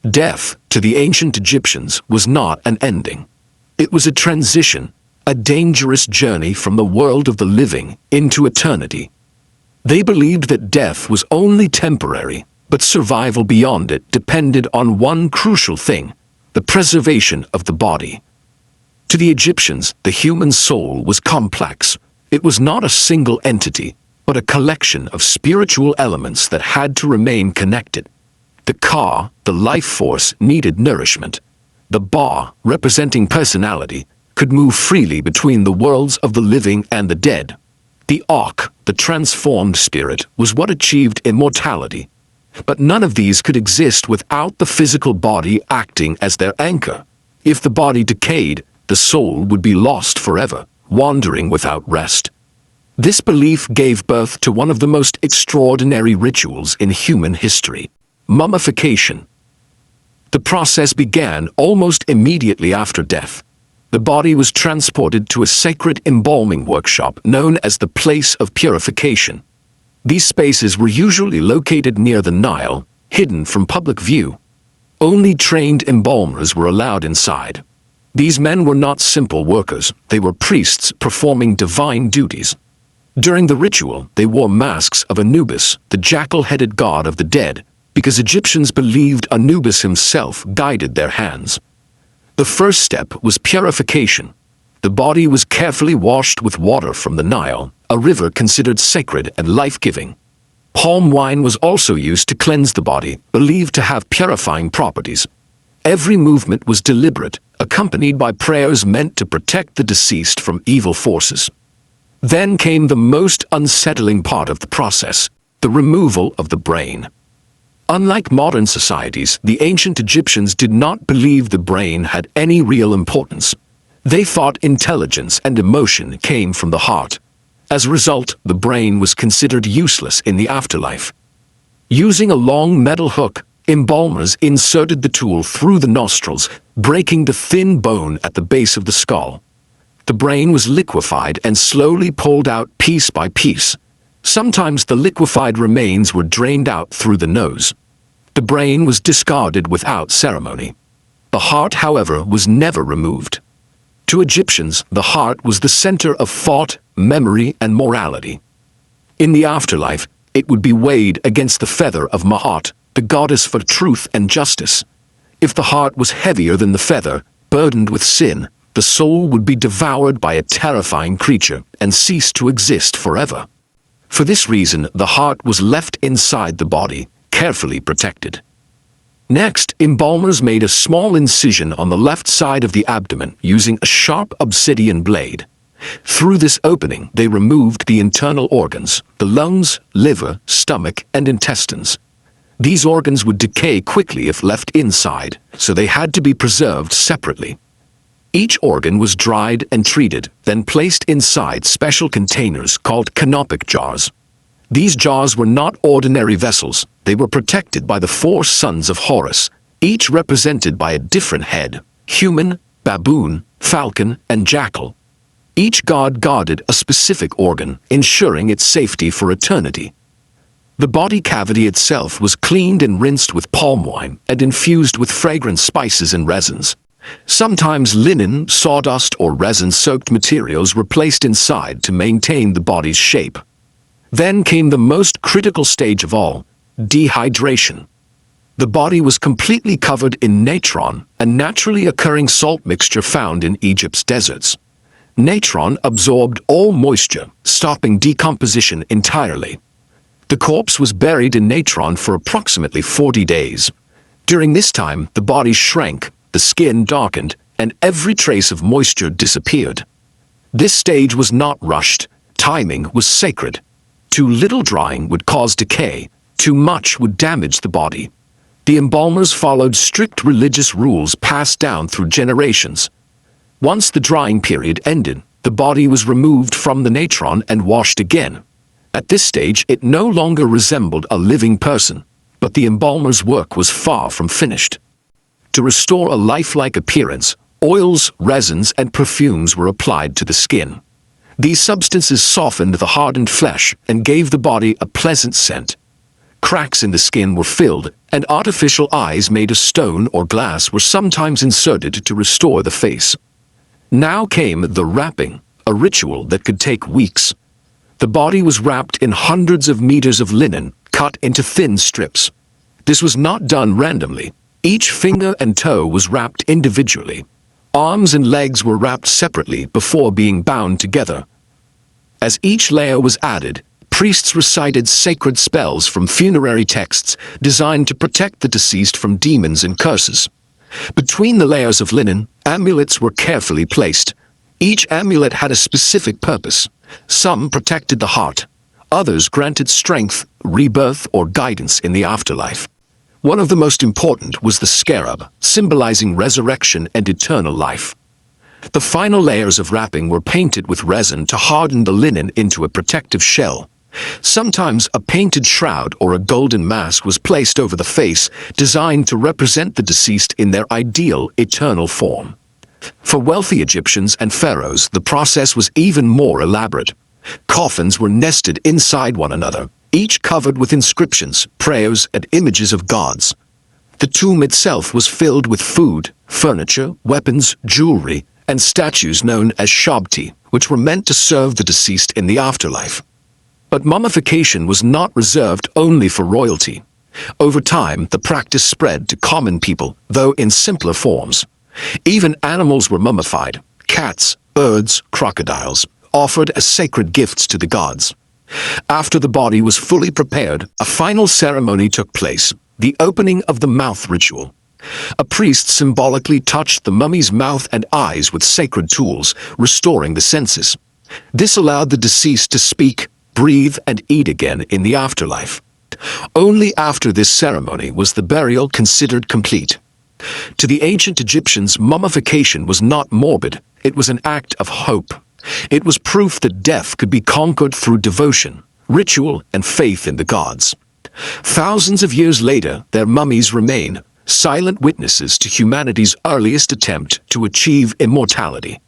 Death, to the ancient Egyptians, was not an ending. It was a transition, a dangerous journey from the world of the living into eternity. They believed that death was only temporary, but survival beyond it depended on one crucial thing: the preservation of the body. To the Egyptians, the human soul was complex. It was not a single entity, but a collection of spiritual elements that had to remain connected. The Ka, the life force, needed nourishment. The Ba, representing personality, could move freely between the worlds of the living and the dead. The Ak, the transformed spirit, was what achieved immortality. But none of these could exist without the physical body acting as their anchor. If the body decayed, the soul would be lost forever, wandering without rest. This belief gave birth to one of the most extraordinary rituals in human history: mummification. The process began almost immediately after death. The body was transported to a sacred embalming workshop known as the Place of Purification. These spaces were usually located near the Nile, hidden from public view. Only trained embalmers were allowed inside. These men were not simple workers, they were priests performing divine duties. During the ritual, they wore masks of Anubis, the jackal-headed god of the dead, because Egyptians believed Anubis himself guided their hands. The first step was purification. The body was carefully washed with water from the Nile, a river considered sacred and life-giving. Palm wine was also used to cleanse the body, believed to have purifying properties. Every movement was deliberate, accompanied by prayers meant to protect the deceased from evil forces. Then came the most unsettling part of the process: the removal of the brain. Unlike modern societies, the ancient Egyptians did not believe the brain had any real importance. They thought intelligence and emotion came from the heart. As a result, the brain was considered useless in the afterlife. Using a long metal hook, embalmers inserted the tool through the nostrils, breaking the thin bone at the base of the skull. The brain was liquefied and slowly pulled out piece by piece. Sometimes the liquefied remains were drained out through the nose. The brain was discarded without ceremony. The heart, however, was never removed. To Egyptians, the heart was the center of thought, memory, and morality. In the afterlife, it would be weighed against the feather of Ma'at, the goddess for truth and justice. If the heart was heavier than the feather, burdened with sin, the soul would be devoured by a terrifying creature and cease to exist forever. For this reason, the heart was left inside the body, carefully protected. Next, embalmers made a small incision on the left side of the abdomen using a sharp obsidian blade. Through this opening, they removed the internal organs: the lungs, liver, stomach, and intestines. These organs would decay quickly if left inside, so they had to be preserved separately. Each organ was dried and treated, then placed inside special containers called canopic jars. These jars were not ordinary vessels. They were protected by the 4 sons of Horus, each represented by a different head: human, baboon, falcon, and jackal. Each god guarded a specific organ, ensuring its safety for eternity. The body cavity itself was cleaned and rinsed with palm wine and infused with fragrant spices and resins. Sometimes linen, sawdust, or resin-soaked materials were placed inside to maintain the body's shape. Then came the most critical stage of all: dehydration. The body was completely covered in natron, a naturally occurring salt mixture found in Egypt's deserts. Natron absorbed all moisture, stopping decomposition entirely. The corpse was buried in natron for approximately 40 days. During this time, the body shrank, the skin darkened, and every trace of moisture disappeared. This stage was not rushed. Timing was sacred. Too little drying would cause decay. Too much would damage the body. The embalmers followed strict religious rules passed down through generations. Once the drying period ended, the body was removed from the natron and washed again. At this stage, it no longer resembled a living person, but the embalmer's work was far from finished. To restore a lifelike appearance, oils, resins, and perfumes were applied to the skin. These substances softened the hardened flesh and gave the body a pleasant scent. Cracks in the skin were filled, and artificial eyes made of stone or glass were sometimes inserted to restore the face. Now came the wrapping, a ritual that could take weeks. The body was wrapped in hundreds of meters of linen, cut into thin strips. This was not done randomly. Each finger and toe was wrapped individually. Arms and legs were wrapped separately before being bound together. As each layer was added, priests recited sacred spells from funerary texts designed to protect the deceased from demons and curses. Between the layers of linen, amulets were carefully placed. Each amulet had a specific purpose. Some protected the heart. Others granted strength, rebirth, or guidance in the afterlife. One of the most important was the scarab, symbolizing resurrection and eternal life. The final layers of wrapping were painted with resin to harden the linen into a protective shell. Sometimes a painted shroud or a golden mask was placed over the face, designed to represent the deceased in their ideal, eternal form. For wealthy Egyptians and pharaohs, the process was even more elaborate. Coffins were nested inside one another, each covered with inscriptions, prayers, and images of gods. The tomb itself was filled with food, furniture, weapons, jewelry, and statues known as shabti, which were meant to serve the deceased in the afterlife. But mummification was not reserved only for royalty. Over time, the practice spread to common people, though in simpler forms. Even animals were mummified: cats, birds, crocodiles, offered as sacred gifts to the gods. After the body was fully prepared, a final ceremony took place, the opening of the mouth ritual. A priest symbolically touched the mummy's mouth and eyes with sacred tools, restoring the senses. This allowed the deceased to speak, breathe, and eat again in the afterlife. Only after this ceremony was the burial considered complete. To the ancient Egyptians, mummification was not morbid, it was an act of hope. It was proof that death could be conquered through devotion, ritual, and faith in the gods. Thousands of years later, their mummies remain, silent witnesses to humanity's earliest attempt to achieve immortality.